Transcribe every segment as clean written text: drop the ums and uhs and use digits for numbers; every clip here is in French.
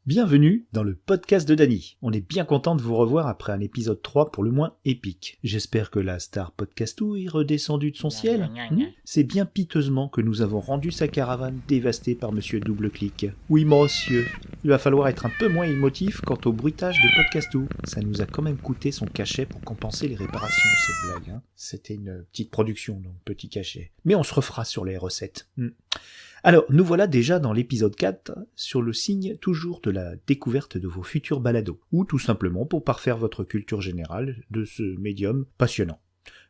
Bienvenue dans le podcast de Dany. On est bien content de vous revoir après un épisode 3 pour le moins épique. J'espère que la star podcastou est redescendue de son ciel. C'est bien piteusement que nous avons rendu sa caravane dévastée par monsieur Double Clic. Oui monsieur, il va falloir être un peu moins émotif quant au bruitage de podcastou. Ça nous a quand même coûté son cachet pour compenser les réparations, cette blague. C'était une petite production, donc petit cachet. Mais on se refera sur les recettes. Alors, nous voilà déjà dans l'épisode 4, sur le signe toujours de la découverte de vos futurs balados, ou tout simplement pour parfaire votre culture générale de ce médium passionnant.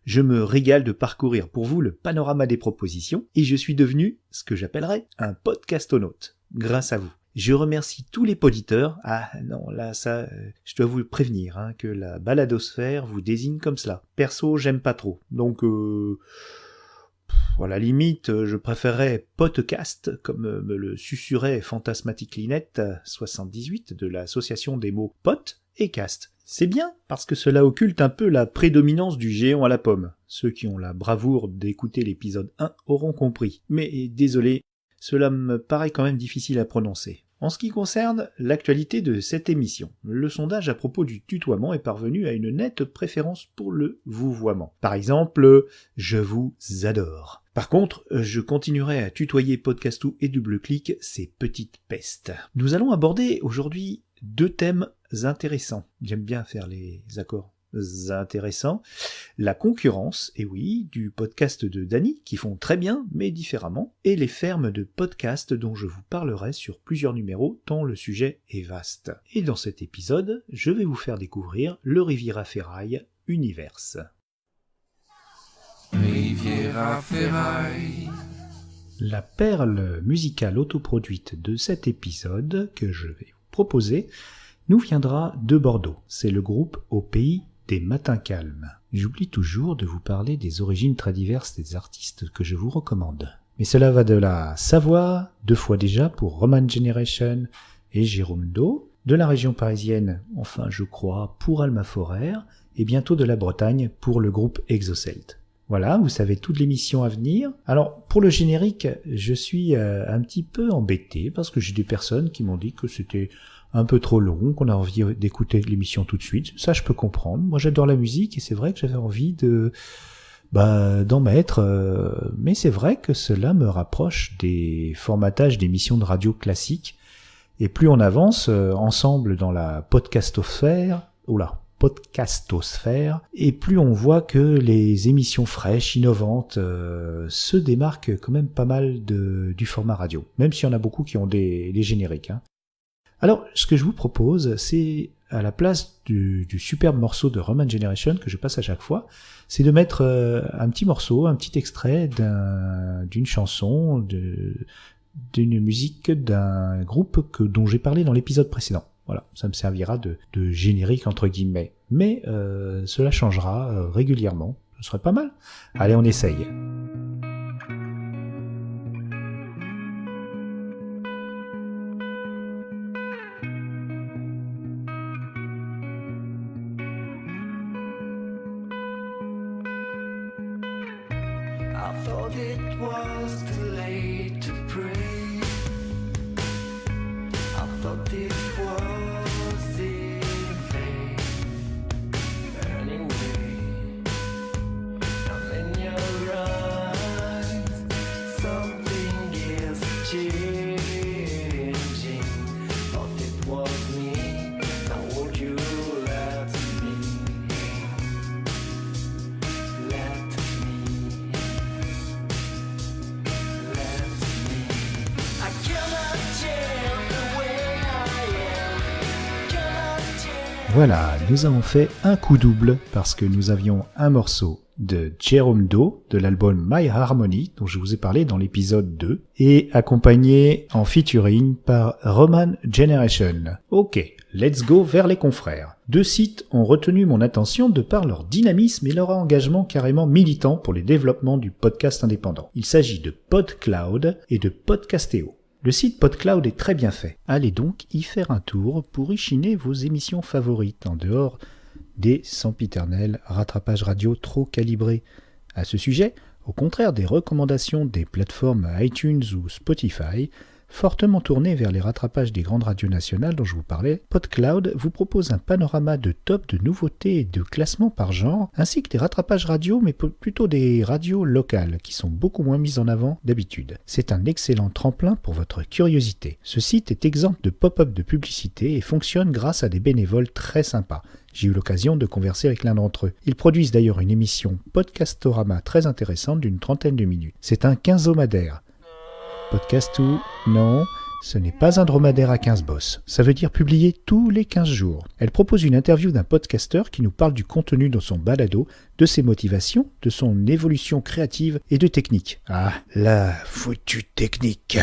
Je me régale de parcourir pour vous le panorama des propositions, et je suis devenu ce que j'appellerais un podcastonaute, grâce à vous. Je remercie tous les poditeurs. Ah non, là ça, je dois vous prévenir, que la baladosphère vous désigne comme cela. Perso, j'aime pas trop, donc à la limite, je préférerais podcast, comme me le susurrait Fantasmatic Linette 78 de l'association des mots pot et cast. C'est bien, parce que cela occulte un peu la prédominance du géant à la pomme. Ceux qui ont la bravoure d'écouter l'épisode 1 auront compris. Mais désolé, cela me paraît quand même difficile à prononcer. En ce qui concerne l'actualité de cette émission, le sondage à propos du tutoiement est parvenu à une nette préférence pour le vouvoiement. Par exemple, je vous adore. Par contre, je continuerai à tutoyer Podcastou et Double Clic, ces petites pestes. Nous allons aborder aujourd'hui 2 thèmes intéressants. J'aime bien faire les accords intéressants. La concurrence, et oui, du podcast de Dany, qui font très bien, mais différemment, et les fermes de podcasts dont je vous parlerai sur plusieurs numéros, tant le sujet est vaste. Et dans cet épisode, je vais vous faire découvrir le Riviera Ferraille Universe. Riviera Ferraille. La perle musicale autoproduite de cet épisode, que je vais vous proposer, nous viendra de Bordeaux. C'est le groupe Au Pays des Matins Calmes. J'oublie toujours de vous parler des origines très diverses des artistes que je vous recommande. Mais cela va de la Savoie, 2 fois déjà pour Roman Generation et Jérôme Do, de la région parisienne, enfin je crois, pour Alma Forer, et bientôt de la Bretagne pour le groupe Exocelt. Voilà, vous savez toute l'émission à venir. Alors, pour le générique, je suis un petit peu embêté parce que j'ai des personnes qui m'ont dit que c'était un peu trop long, qu'on a envie d'écouter l'émission tout de suite. Ça, je peux comprendre. Moi, j'adore la musique et c'est vrai que j'avais envie d'en mettre. Mais c'est vrai que cela me rapproche des formatages d'émissions de radio classiques. Et plus on avance ensemble dans la podcastosphère, et plus on voit que les émissions fraîches, innovantes, se démarquent quand même pas mal du format radio, même s'il y en a beaucoup qui ont des génériques. Alors, ce que je vous propose, c'est, à la place du superbe morceau de Roman Generation que je passe à chaque fois, c'est de mettre un petit morceau, un petit extrait d'une chanson, d'une musique d'un groupe dont j'ai parlé dans l'épisode précédent. Voilà, ça me servira de générique entre guillemets. Mais cela changera régulièrement. Ce serait pas mal. Allez, on essaye. I thought it was too late to pray. I thought it was in vain. Anyway, I'm in your eyes. Something is changing. Thought it was me. Now would you let me? Let Voilà, nous avons fait un coup double parce que nous avions un morceau de Jérôme Do de l'album My Harmony dont je vous ai parlé dans l'épisode 2 et accompagné en featuring par Roman Generation. Ok, let's go vers les confrères. 2 sites ont retenu mon attention de par leur dynamisme et leur engagement carrément militant pour les développements du podcast indépendant. Il s'agit de PodCloud et de Podcastéo. Le site PodCloud est très bien fait. Allez donc y faire un tour pour y chiner vos émissions favorites en dehors des sempiternels rattrapages radio trop calibrés. À ce sujet, au contraire des recommandations des plateformes iTunes ou Spotify, Fortement tourné vers les rattrapages des grandes radios nationales dont je vous parlais, PodCloud vous propose un panorama de top de nouveautés et de classements par genre, ainsi que des rattrapages radio, mais plutôt des radios locales, qui sont beaucoup moins mises en avant d'habitude. C'est un excellent tremplin pour votre curiosité. Ce site est exempt de pop-up de publicité et fonctionne grâce à des bénévoles très sympas. J'ai eu l'occasion de converser avec l'un d'entre eux. Ils produisent d'ailleurs une émission Podcastorama très intéressante d'une 30aine de minutes. C'est un quinzomadaire. Podcastou, non, ce n'est pas un dromadaire à 15 bosses. Ça veut dire publier tous les 15 jours. Elle propose une interview d'un podcasteur qui nous parle du contenu dans son balado, de ses motivations, de son évolution créative et de technique. Ah, la foutue technique.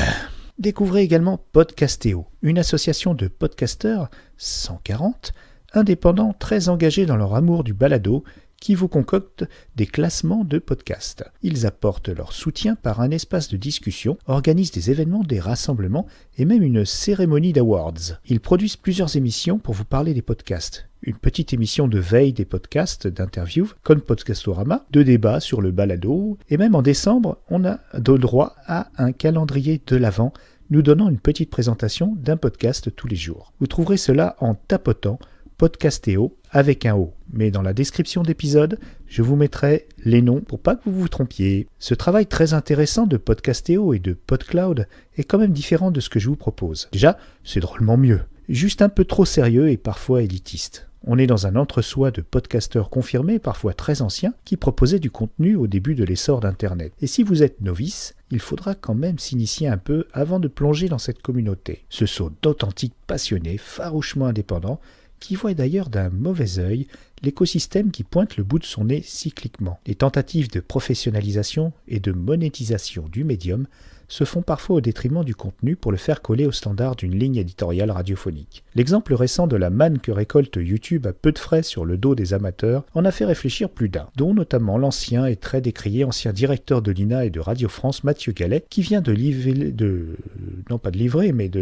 Découvrez également Podcastéo, une association de podcasteurs, 140, indépendants très engagés dans leur amour du balado, qui vous concoctent des classements de podcasts. Ils apportent leur soutien par un espace de discussion, organisent des événements, des rassemblements et même une cérémonie d'awards. Ils produisent plusieurs émissions pour vous parler des podcasts. Une petite émission de veille des podcasts, d'interviews, comme Podcastorama, de débats sur le balado, et même en décembre, on a de droit à un calendrier de l'Avent, nous donnant une petite présentation d'un podcast tous les jours. Vous trouverez cela en tapotant Podcastéo avec un O. Mais dans la description d'épisode, je vous mettrai les noms pour pas que vous vous trompiez. Ce travail très intéressant de Podcastéo et de PodCloud est quand même différent de ce que je vous propose. Déjà, c'est drôlement mieux. Juste un peu trop sérieux et parfois élitiste. On est dans un entre-soi de podcasteurs confirmés, parfois très anciens, qui proposaient du contenu au début de l'essor d'Internet. Et si vous êtes novice, il faudra quand même s'initier un peu avant de plonger dans cette communauté. Ce sont d'authentiques passionnés, farouchement indépendants, qui voit d'ailleurs d'un mauvais œil l'écosystème qui pointe le bout de son nez cycliquement. Les tentatives de professionnalisation et de monétisation du médium se font parfois au détriment du contenu pour le faire coller aux standards d'une ligne éditoriale radiophonique. L'exemple récent de la manne que récolte YouTube à peu de frais sur le dos des amateurs en a fait réfléchir plus d'un, dont notamment l'ancien et très décrié ancien directeur de l'INA et de Radio France, Mathieu Gallet, qui vient de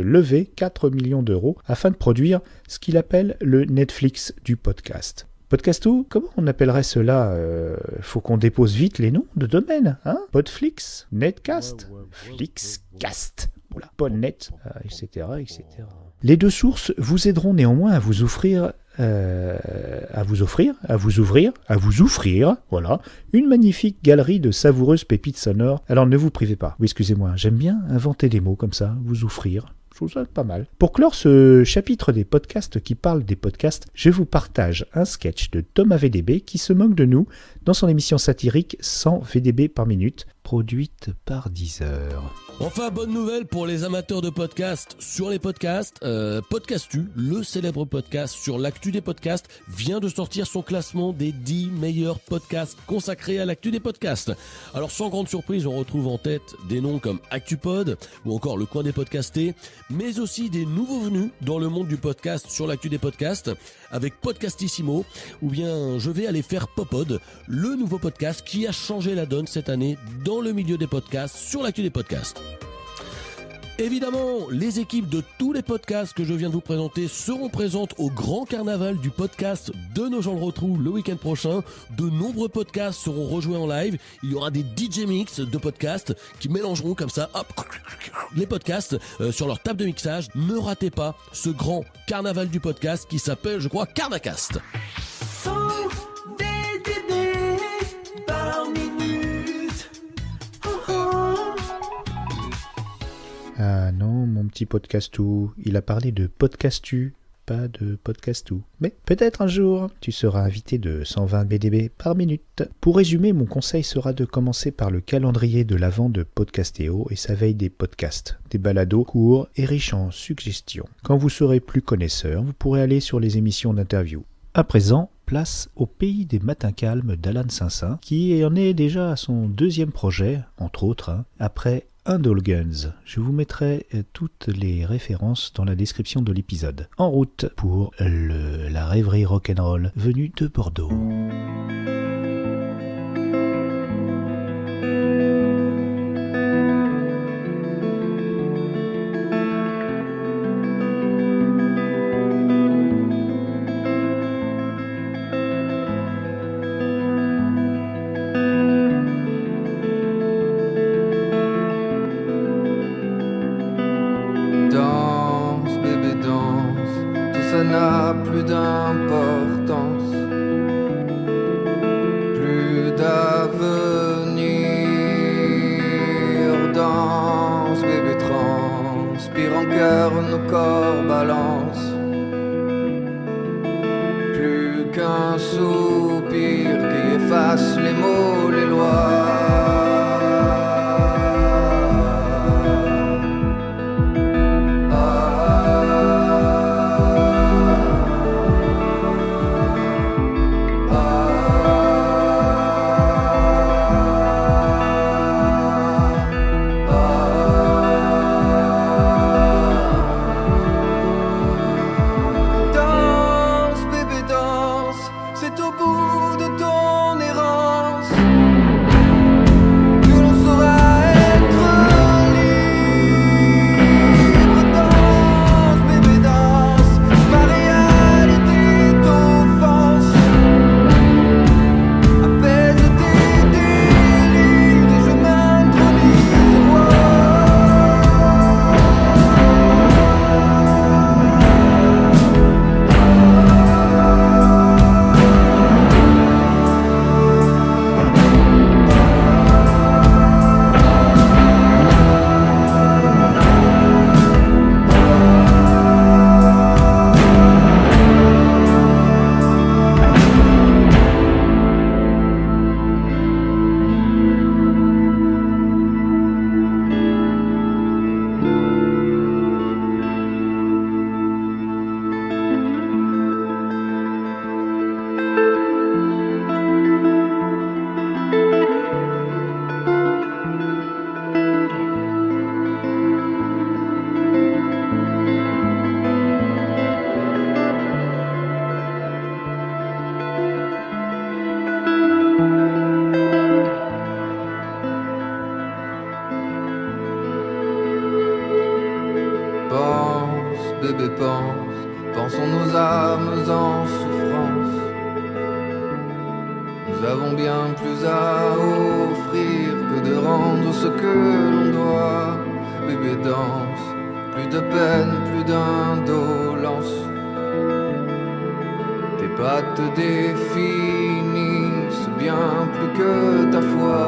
lever 4 millions d'euros afin de produire ce qu'il appelle le Netflix du podcast. Podcastou, comment on appellerait cela faut qu'on dépose vite les noms de domaine, hein? Podflix, Netcast, Flixcast, voilà, Podnet, etc., etc. Les deux sources vous aideront néanmoins à vous offrir, voilà, une magnifique galerie de savoureuses pépites sonores. Alors ne vous privez pas. Oui, excusez-moi, j'aime bien inventer des mots comme ça, vous offrir. Je trouve ça pas mal. Pour clore ce chapitre des podcasts qui parlent des podcasts, je vous partage un sketch de Thomas VDB qui se moque de nous dans son émission satirique 100 VDB par minute, produite par Deezer. Enfin, bonne nouvelle pour les amateurs de podcasts sur les podcasts. Podcastu, le célèbre podcast sur l'actu des podcasts, vient de sortir son classement des 10 meilleurs podcasts consacrés à l'actu des podcasts. Alors, sans grande surprise, on retrouve en tête des noms comme ActuPod ou encore Le Coin des Podcastés, mais aussi des nouveaux venus dans le monde du podcast sur l'actu des podcasts avec Podcastissimo ou bien Je vais aller faire Popod, le nouveau podcast qui a changé la donne cette année dans le milieu des podcasts sur l'actu des podcasts. Évidemment, les équipes de tous les podcasts que je viens de vous présenter seront présentes au grand carnaval du podcast de Nogent-le-Rotrou le week-end prochain. De nombreux podcasts seront rejoués en live. Il y aura des DJ mix de podcasts qui mélangeront comme ça les podcasts sur leur table de mixage. Ne ratez pas ce grand carnaval du podcast qui s'appelle, je crois, Carnacast. Ah non, mon petit podcastou, il a parlé de podcastu, pas de podcastou. Mais peut-être un jour, tu seras invité de 120 BDB par minute. Pour résumer, mon conseil sera de commencer par le calendrier de l'Avent de Podcastéo et sa veille des podcasts, des balados courts et riches en suggestions. Quand vous serez plus connaisseur, vous pourrez aller sur les émissions d'interview. À présent, place au pays des matins calmes d'Alan Saint-Saëns, qui en est déjà à son deuxième projet, entre autres, après Indulgence. Je vous mettrai toutes les références dans la description de l'épisode. En route pour la rêverie rock'n'roll venue de Bordeaux. ça n'a plus d'importance, plus d'avenir. Danse, bébé, transpire en cœur, nos corps balancent. Plus qu'un soupir qui efface les mots, les lois. Bébé, pensons nos âmes en souffrance. Nous avons bien plus à offrir que de rendre ce que l'on doit. Bébé, danse, plus de peine, plus d'indolence. Tes pattes définissent bien plus que ta foi.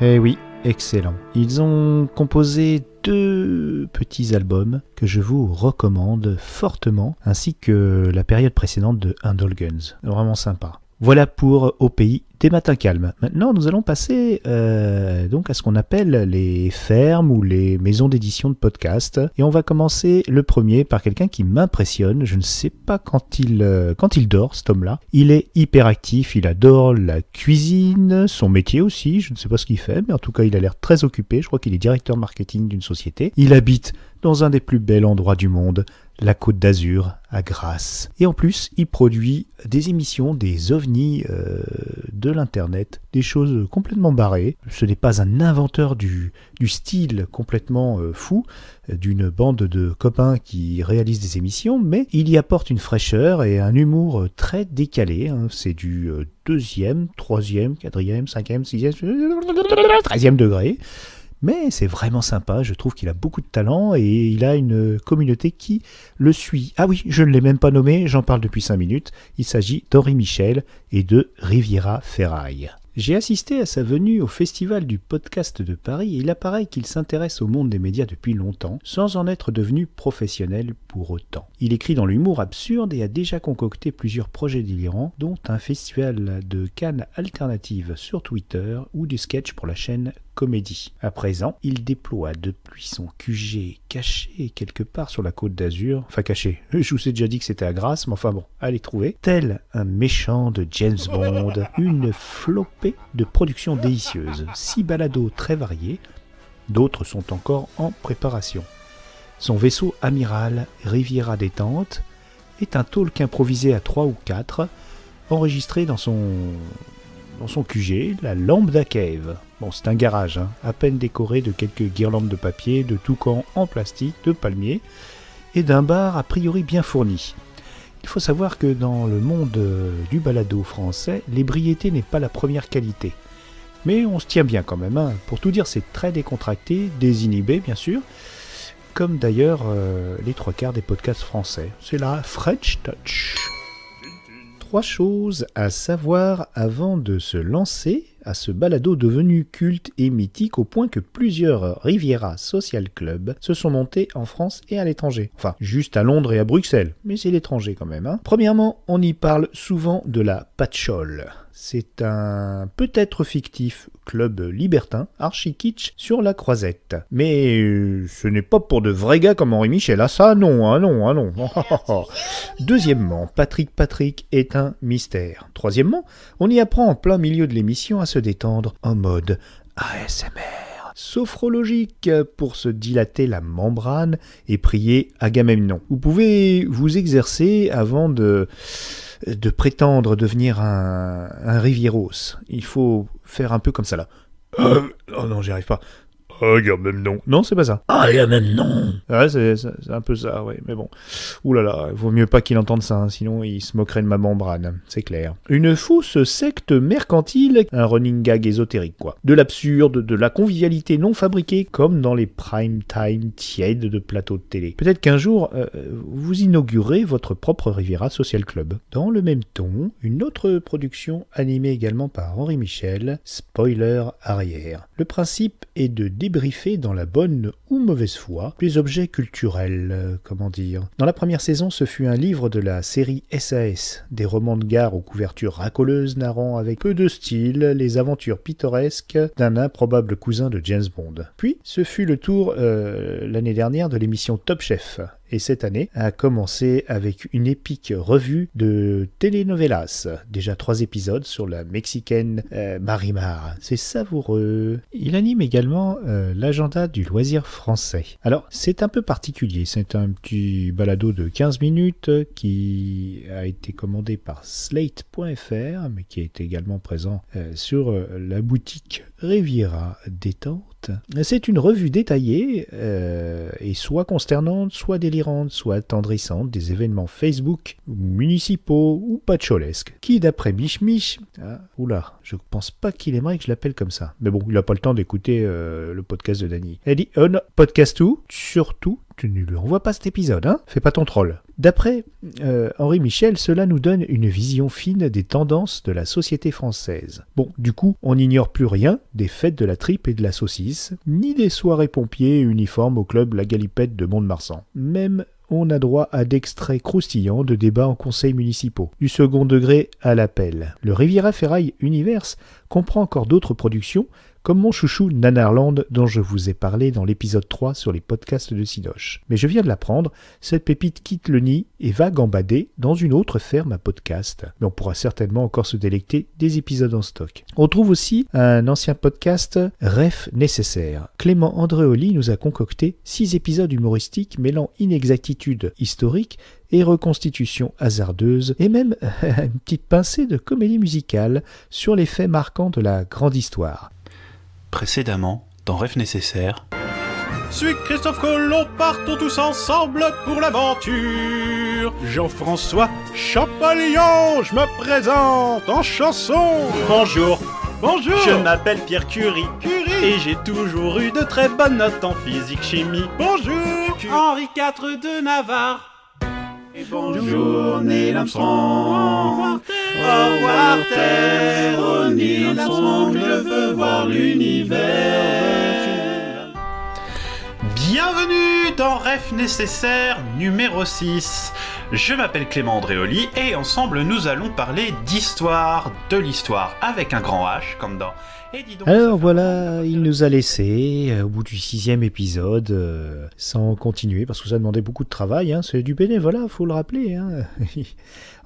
Eh oui, excellent. Ils ont composé 2 petits albums que je vous recommande fortement, ainsi que la période précédente de Indulgence. Vraiment sympa. Voilà pour Au pays des matins calmes. Maintenant, nous allons passer donc à ce qu'on appelle les fermes ou les maisons d'édition de podcasts. Et on va commencer le premier par quelqu'un qui m'impressionne. Je ne sais pas quand il dort, cet homme-là. Il est hyper actif, il adore la cuisine, son métier aussi. Je ne sais pas ce qu'il fait, mais en tout cas, il a l'air très occupé. Je crois qu'il est directeur marketing d'une société. Il habite dans un des plus bels endroits du monde, la Côte d'Azur, à Grasse. Et en plus, il produit des émissions, des ovnis de l'internet, des choses complètement barrées. Ce n'est pas un inventeur du style complètement fou d'une bande de copains qui réalisent des émissions, mais il y apporte une fraîcheur et un humour très décalé. C'est du 2e, 3e, 4e, 5e, 6e, 13e degré. Mais c'est vraiment sympa, je trouve qu'il a beaucoup de talent et il a une communauté qui le suit. Ah oui, je ne l'ai même pas nommé, j'en parle depuis 5 minutes. Il s'agit d'Henri Michel et de Riviera Ferraille. J'ai assisté à sa venue au Festival du podcast de Paris et il apparaît qu'il s'intéresse au monde des médias depuis longtemps, sans en être devenu professionnel pour autant. Il écrit dans l'humour absurde et a déjà concocté plusieurs projets délirants, dont un festival de Cannes alternative sur Twitter ou du sketch pour la chaîne Comédie. À présent, il déploie depuis son QG caché quelque part sur la Côte d'Azur, enfin caché, je vous ai déjà dit que c'était à Grasse, mais enfin bon, allez trouver, tel un méchant de James Bond, une flopée de productions délicieuses, 6 balados très variés, d'autres sont encore en préparation. Son vaisseau amiral, Riviera Détente, est un talk improvisé à 3 ou 4, enregistré dans son dans son QG, la Lambda Cave. Bon, c'est un garage, à peine décoré de quelques guirlandes de papier, de toucans en plastique, de palmiers, et d'un bar a priori bien fourni. Il faut savoir que dans le monde du balado français, l'ébriété n'est pas la première qualité. Mais on se tient bien quand même, Pour tout dire, c'est très décontracté, désinhibé bien sûr, comme d'ailleurs les 3/4 des podcasts français. C'est la French Touch. 3 choses à savoir avant de se lancer à ce balado devenu culte et mythique au point que plusieurs Riviera Social Club se sont montés en France et à l'étranger. Enfin, juste à Londres et à Bruxelles, mais c'est l'étranger quand même. Premièrement, on y parle souvent de la Patchole. C'est un peut-être fictif club libertin, archi-kitsch, sur la Croisette. Mais ce n'est pas pour de vrais gars comme Henri Michel, ça non, non. Deuxièmement, Patrick est un mystère. Troisièmement, on y apprend en plein milieu de l'émission à se détendre en mode ASMR. Sophrologique pour se dilater la membrane et prier Agamemnon. Vous pouvez vous exercer avant de prétendre devenir un Rivieros. Il faut faire un peu comme ça là. Oh non, j'y arrive pas. Agamemnon. Non, c'est pas ça. Agamemnon. Ouais, c'est un peu ça, ouais. Mais bon. Ouh là là, vaut mieux pas qu'il entende ça, sinon il se moquerait de ma membrane, c'est clair. Une fausse secte mercantile, un running gag ésotérique, quoi. De l'absurde, de la convivialité non fabriquée, comme dans les prime time tièdes de plateaux de télé. Peut-être qu'un jour, vous inaugurez votre propre Riviera Social Club. Dans le même ton, une autre production animée également par Henri Michel, Spoiler arrière. Le principe est de débriefer dans la bonne ou mauvaise foi les objets culturels, comment dire. Dans la première saison, ce fut un livre de la série SAS, des romans de gare aux couvertures racoleuses narrant avec peu de style les aventures pittoresques d'un improbable cousin de James Bond. Puis, ce fut le tour l'année dernière de l'émission Top Chef. Et cette année a commencé avec une épique revue de telenovelas. Déjà 3 épisodes sur la mexicaine Marimar. C'est savoureux. Il anime également l'agenda du loisir français. Alors, c'est un peu particulier. C'est un petit balado de 15 minutes qui a été commandé par Slate.fr, mais qui est également présent sur la boutique Riviera Détente. C'est une revue détaillée et soit consternante, soit délirante, soit attendrissante des événements Facebook, municipaux ou patcholesques, qui d'après Mich Mich, oula, je pense pas qu'il aimerait que je l'appelle comme ça. Mais bon, il a pas le temps d'écouter le podcast de Dany. Elle dit, non, podcast où surtout, tu ne lui envoies pas cet épisode, fais pas ton troll. D'après Henri Michel, cela nous donne une vision fine des tendances de la société française. Bon, du coup, on n'ignore plus rien des fêtes de la tripe et de la saucisse, ni des soirées pompiers uniformes au club La Galipette de Mont-de-Marsan. Même on a droit à d'extraits croustillants de débats en conseils municipaux, du second degré à l'appel. Le Riviera Ferraille Universe comprend encore d'autres productions, comme mon chouchou Nanarland dont je vous ai parlé dans l'épisode 3 sur les podcasts de Sidoche. Mais je viens de l'apprendre, cette pépite quitte le nid et va gambader dans une autre ferme à podcast. Mais on pourra certainement encore se délecter des épisodes en stock. On trouve aussi un ancien podcast, Ref Nécessaire. Clément Andréoli nous a concocté 6 épisodes humoristiques mêlant inexactitude historique et reconstitution hasardeuse, et même une petite pincée de comédie musicale sur les faits marquants de la grande histoire. Précédemment, dans Rêve Nécessaire. Suis Christophe Colomb, partons tous ensemble pour l'aventure. Jean-François Champollion, je me présente en chanson. Bonjour. Bonjour. Je m'appelle Pierre Curie. Et j'ai toujours eu de très bonnes notes en physique-chimie. Bonjour. Henri IV de Navarre. Et bonjour Neil Armstrong. Au revoir Terre, oh Neil Armstrong, je veux voir l'univers. Bienvenue dans Rêve Nécessaire numéro 6. Je m'appelle Clément Andréoli et ensemble nous allons parler d'histoire, de l'histoire avec un grand H comme dans... Alors voilà, il nous a laissé au bout du 6e épisode, sans continuer, parce que ça demandait beaucoup de travail, c'est du bénévolat, faut le rappeler.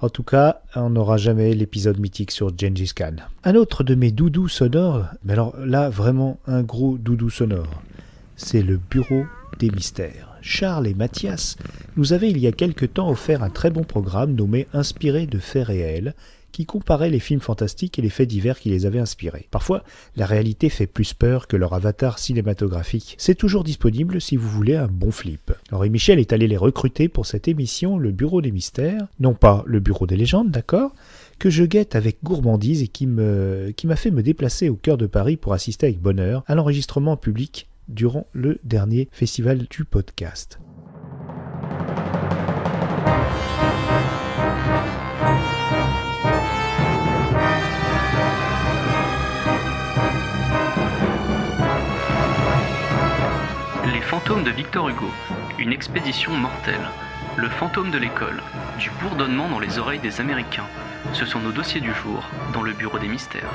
En tout cas, on n'aura jamais l'épisode mythique sur Gengis Khan. Un autre de mes doudous sonores, mais alors là, vraiment un gros doudou sonore, c'est le Bureau des Mystères. Charles et Mathias nous avaient il y a quelque temps offert un très bon programme nommé Inspiré de faits réels, qui comparaient les films fantastiques et les faits divers qui les avaient inspirés. Parfois, la réalité fait plus peur que leur avatar cinématographique. C'est toujours disponible si vous voulez un bon flip. Henri Michel est allé les recruter pour cette émission Le Bureau des Mystères, non pas Le Bureau des Légendes, d'accord, que je guette avec gourmandise et qui m'a fait me déplacer au cœur de Paris pour assister avec bonheur à l'enregistrement public durant le dernier festival du podcast. Les fantômes de Victor Hugo, une expédition mortelle. Le fantôme de l'école, du bourdonnement dans les oreilles des Américains. Ce sont nos dossiers du jour dans le Bureau des Mystères.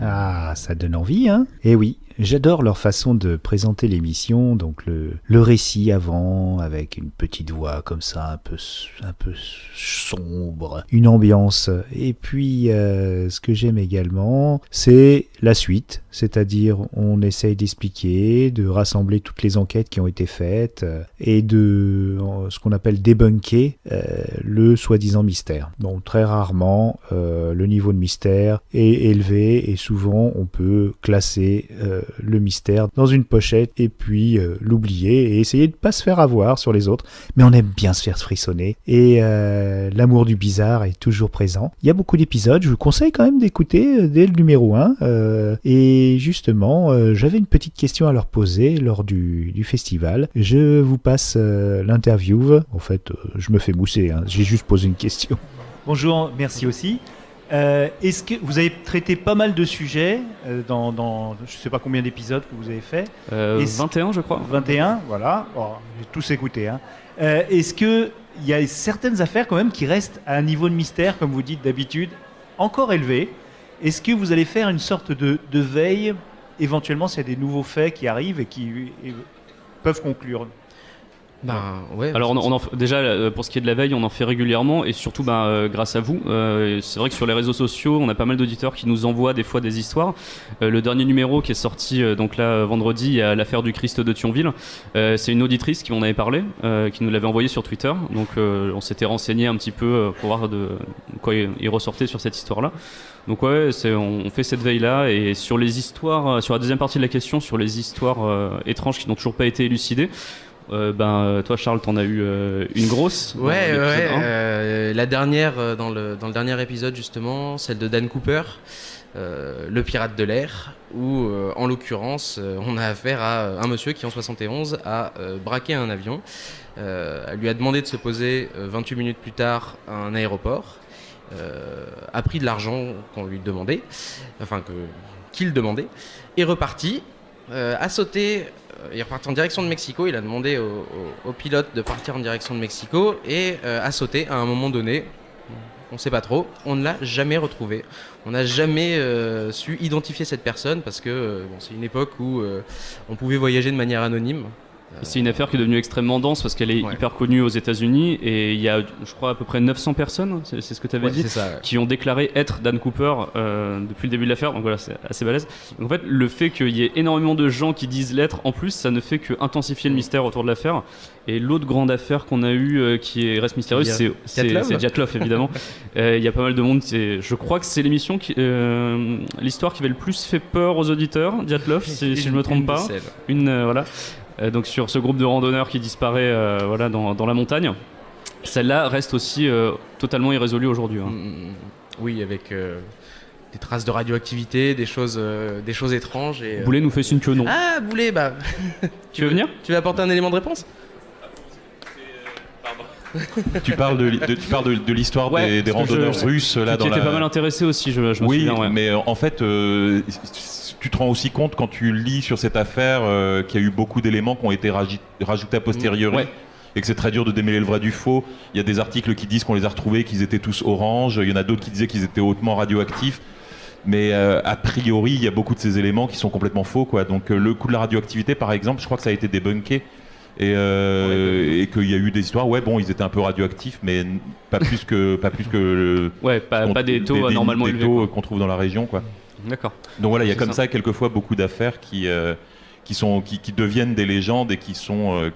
Ah, ça donne envie, hein ? Eh oui, j'adore leur façon de présenter l'émission, donc le récit avant, avec une petite voix comme ça, un peu sombre, une ambiance. Et puis, ce que j'aime également, c'est la suite, c'est-à-dire on essaye d'expliquer, de rassembler toutes les enquêtes qui ont été faites, et de ce qu'on appelle débunker le soi-disant mystère. Donc très rarement, le niveau de mystère est élevé, et souvent on peut classer le mystère dans une pochette et puis l'oublier et essayer de pas se faire avoir sur les autres, mais on aime bien se faire frissonner et l'amour du bizarre est toujours présent. Il y a beaucoup d'épisodes, je vous conseille quand même d'écouter dès le numéro 1 et justement j'avais une petite question à leur poser lors du festival. Je vous passe l'interview, en fait je me fais mousser, hein. J'ai juste posé une question. Bonjour, merci aussi. Est-ce que vous avez traité pas mal de sujets dans je sais pas combien d'épisodes que vous avez fait 21 je crois. 21, voilà. Oh, j'ai tous écouté. Hein. Est-ce qu'il y a certaines affaires quand même qui restent à un niveau de mystère, comme vous dites d'habitude, encore élevé ? Est-ce que vous allez faire une sorte de veille, éventuellement s'il y a des nouveaux faits qui arrivent et qui peuvent conclure ? Ouais. Alors déjà pour ce qui est de la veille, on en fait régulièrement et surtout grâce à vous. C'est vrai que sur les réseaux sociaux, on a pas mal d'auditeurs qui nous envoient des fois des histoires. Le dernier numéro qui est sorti donc là vendredi, il y a l'affaire du Christ de Thionville. C'est une auditrice qui m'en avait parlé, qui nous l'avait envoyé sur Twitter. Donc on s'était renseigné un petit peu pour voir de quoi il ressortait sur cette histoire-là. Donc ouais, on fait cette veille-là et sur les histoires, sur la deuxième partie de la question, sur les histoires étranges qui n'ont toujours pas été élucidées. Toi Charles, t'en as eu une grosse. La dernière dans le dernier épisode justement, celle de Dan Cooper, le pirate de l'air, où en l'occurrence on a affaire à un monsieur qui en 71 a braqué un avion, lui a demandé de se poser 28 minutes plus tard à un aéroport, a pris de l'argent qu'on lui demandait, qu'il demandait, est reparti, a sauté. Il est reparti en direction de Mexico, il a demandé au pilote de partir en direction de Mexico et a sauté à un moment donné, on ne sait pas trop, on ne l'a jamais retrouvé. On n'a jamais su identifier cette personne parce que c'est une époque où on pouvait voyager de manière anonyme. C'est une affaire qui est devenue extrêmement dense parce qu'elle est hyper connue aux États-Unis et il y a, je crois, à peu près 900 personnes, c'est ce que tu avais dit, qui ont déclaré être Dan Cooper depuis le début de l'affaire. Donc voilà, c'est assez balèze. Donc en fait, le fait qu'il y ait énormément de gens qui disent l'être, en plus, ça ne fait que intensifier le mystère autour de l'affaire. Et l'autre grande affaire qu'on a eue qui reste mystérieuse, c'est Dyatlov, évidemment. Il y a pas mal de monde. Je crois que c'est l'émission l'histoire qui avait le plus fait peur aux auditeurs, Dyatlov, si je ne me trompe pas. Voilà. Donc sur ce groupe de randonneurs qui disparaît dans la montagne, celle-là reste aussi totalement irrésolue aujourd'hui. Hein. Oui, avec des traces de radioactivité, des choses étranges. Et, Boulet nous fait signe que non. Ah, Boulet, tu veux venir ? Tu veux apporter un élément de réponse ? Tu parles de l'histoire des randonneurs russes là dans la. Tu étais pas mal intéressé aussi, je me souviens. Oui, mais en fait, tu te rends aussi compte quand tu lis sur cette affaire qu'il y a eu beaucoup d'éléments qui ont été rajoutés a posteriori. Et que c'est très dur de démêler le vrai du faux. Il y a des articles qui disent qu'on les a retrouvés, qu'ils étaient tous orange. Il y en a d'autres qui disaient qu'ils étaient hautement radioactifs. Mais a priori, il y a beaucoup de ces éléments qui sont complètement faux, quoi. Donc le coup de la radioactivité, par exemple, je crois que ça a été débunké. Et qu'il y a eu des histoires, ils étaient un peu radioactifs, mais pas plus que pas des taux normalement élevés qu'on trouve dans la région, quoi. D'accord. Donc voilà, il y a comme ça quelquefois beaucoup d'affaires qui qui deviennent des légendes et qui sont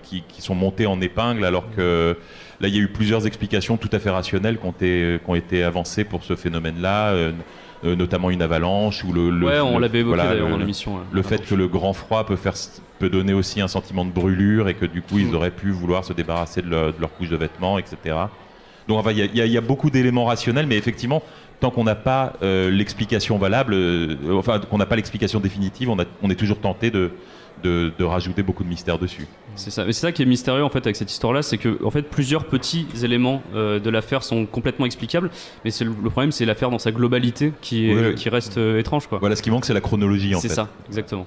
montées en épingle, alors que là, il y a eu plusieurs explications tout à fait rationnelles qui ont été avancées pour ce phénomène-là, notamment une avalanche ou on l'avait évoqué d'ailleurs dans l'émission. Le fait que le grand froid peut donner aussi un sentiment de brûlure et que du coup, ils auraient pu vouloir se débarrasser de leur couche de vêtements, etc. Donc enfin, il y a beaucoup d'éléments rationnels, mais effectivement, tant qu'on n'a pas l'explication valable, qu'on n'a pas l'explication définitive, on est toujours tenté de rajouter beaucoup de mystère dessus. C'est ça. Mais c'est ça qui est mystérieux en fait avec cette histoire-là, c'est que en fait plusieurs petits éléments de l'affaire sont complètement explicables, mais le problème c'est l'affaire dans sa globalité qui reste étrange, quoi. Voilà, ce qui manque, c'est la chronologie en fait. C'est ça, exactement.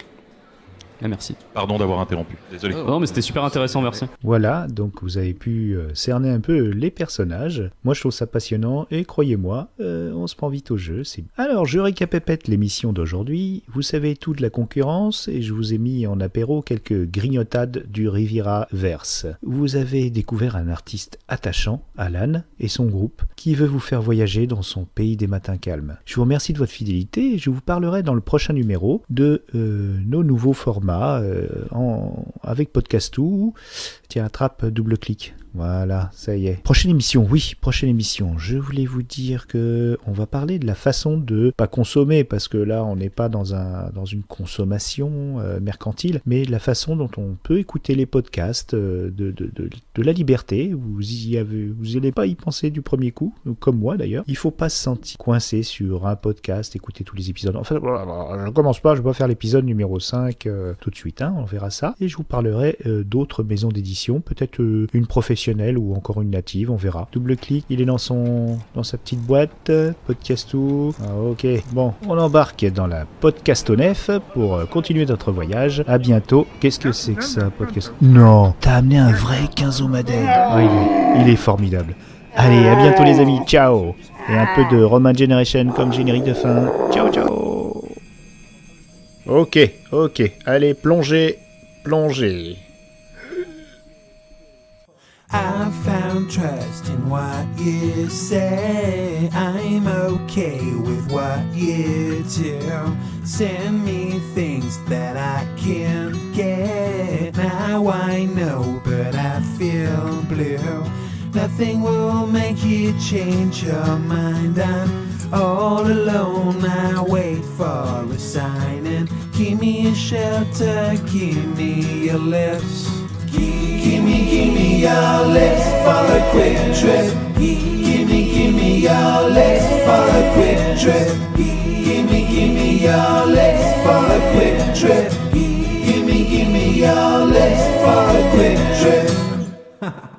Ah, merci. Pardon d'avoir interrompu, désolé. Non mais c'était super intéressant, merci. Voilà, donc vous avez pu cerner un peu les personnages. Moi je trouve ça passionnant et croyez-moi, on se prend vite au jeu. Alors je récapépète l'émission d'aujourd'hui. Vous savez tout de la concurrence et je vous ai mis en apéro quelques grignotades du Riviera Verse. Vous avez découvert un artiste attachant, Alan, et son groupe, qui veut vous faire voyager dans son pays des matins calmes. Je vous remercie de votre fidélité et je vous parlerai dans le prochain numéro de nos nouveaux formats avec Podcastou. Tiens, attrape, double-clic. Voilà, ça y est. Prochaine émission. Je voulais vous dire que on va parler de la façon de pas consommer, parce que là on n'est pas dans une consommation mercantile, mais de la façon dont on peut écouter les podcasts de la liberté. Vous n'allez pas y penser du premier coup, comme moi d'ailleurs. Il faut pas se sentir coincé sur un podcast, écouter tous les épisodes. Enfin, je commence pas, je vais pas faire l'épisode numéro 5 tout de suite, on verra ça. Et je vous parlerai d'autres maisons d'édition, peut-être une professionnelle ou encore une native, on verra. Double-clic, il est dans sa petite boîte, Podcastou. Ah, ok, bon, on embarque dans la Podcastonef pour continuer notre voyage. À bientôt. Qu'est-ce que c'est que ça, Podcast? Non, t'as amené un vrai quinzomadaire. Ah, il est formidable. Allez, à bientôt les amis, ciao. Et un peu de Roman Generation comme générique de fin. Ciao, ciao. Ok, allez, plongez. I found trust in what you say. I'm okay with what you do. Send me things that I can't get. Now I know, but I feel blue. Nothing will make you change your mind. I'm all alone, I wait for a sign. And give me a shelter, give me your lips. Give me your lips for a quick trip. Give me your lips for a quick trip. Give me your lips for a quick trip. Give me your lips for a quick trip.